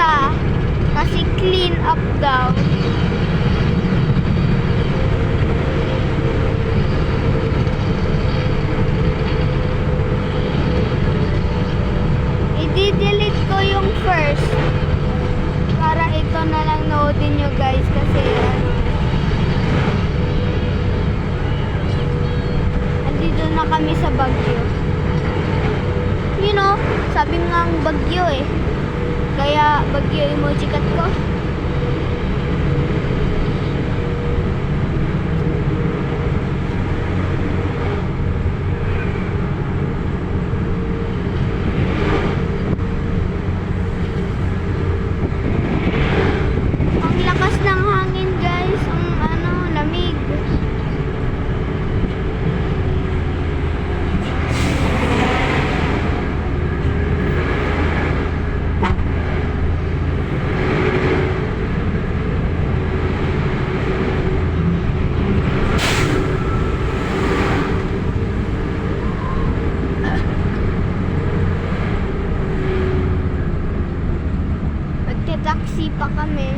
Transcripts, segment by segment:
siya. Kasi clean up daw. I-delete ko yung first. Para ito na lang noodin nyo guys. Kasi andito na kami sa Baguio. You know, sabi nga ang Baguio eh. Kaya Baguio emoji cut ko. Ang lakas ng hangin guys. Ang lamig. Taxi pa kami.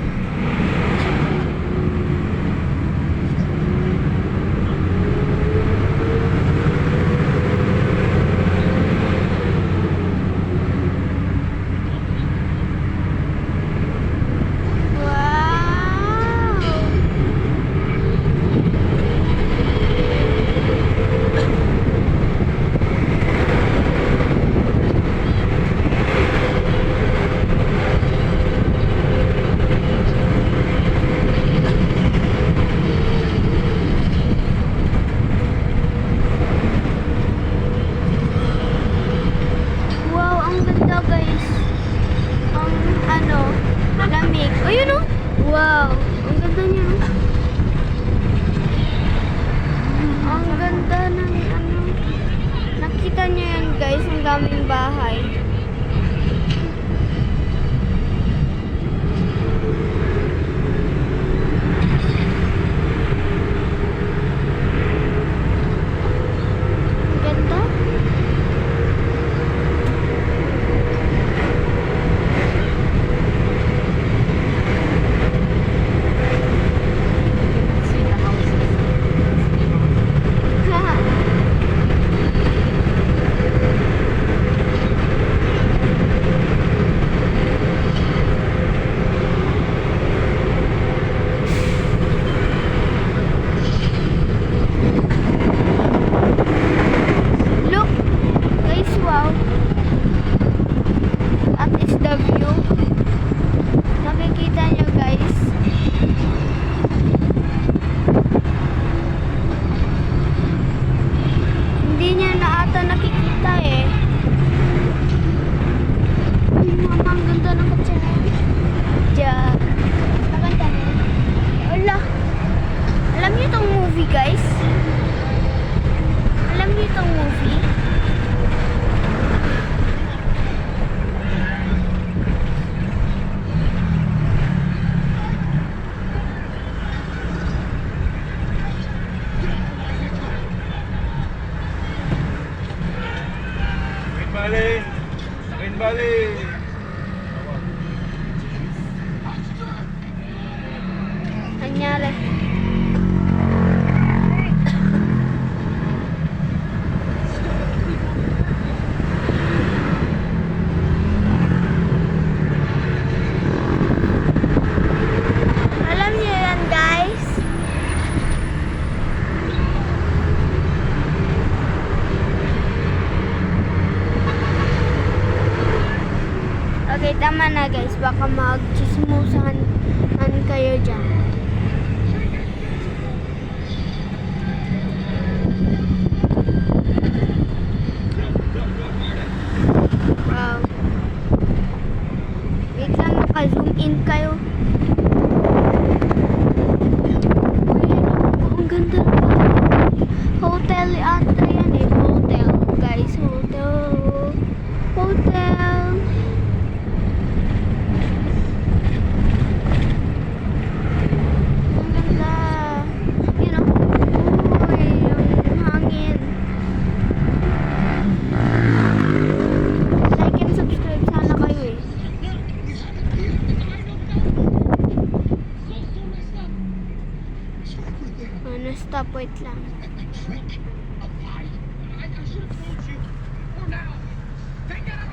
Wow, ang ganda niya. Ang ganda ng nakita niyo yan guys, ang daming bahay. Ang ganda. Guys, alam niyo itong movie? Akin bali. Nangyari. Okay, tama na guys. Baka mag-chismusan kayo dyan. Wow. Wait lang, naka-zoom in kayo. Ang ganda. Hotel ata yan eh. Hotel. Guys, hotel. Hotel. Na-stop, wait lang. Trick? A lie? I should have told you. Before now. Take it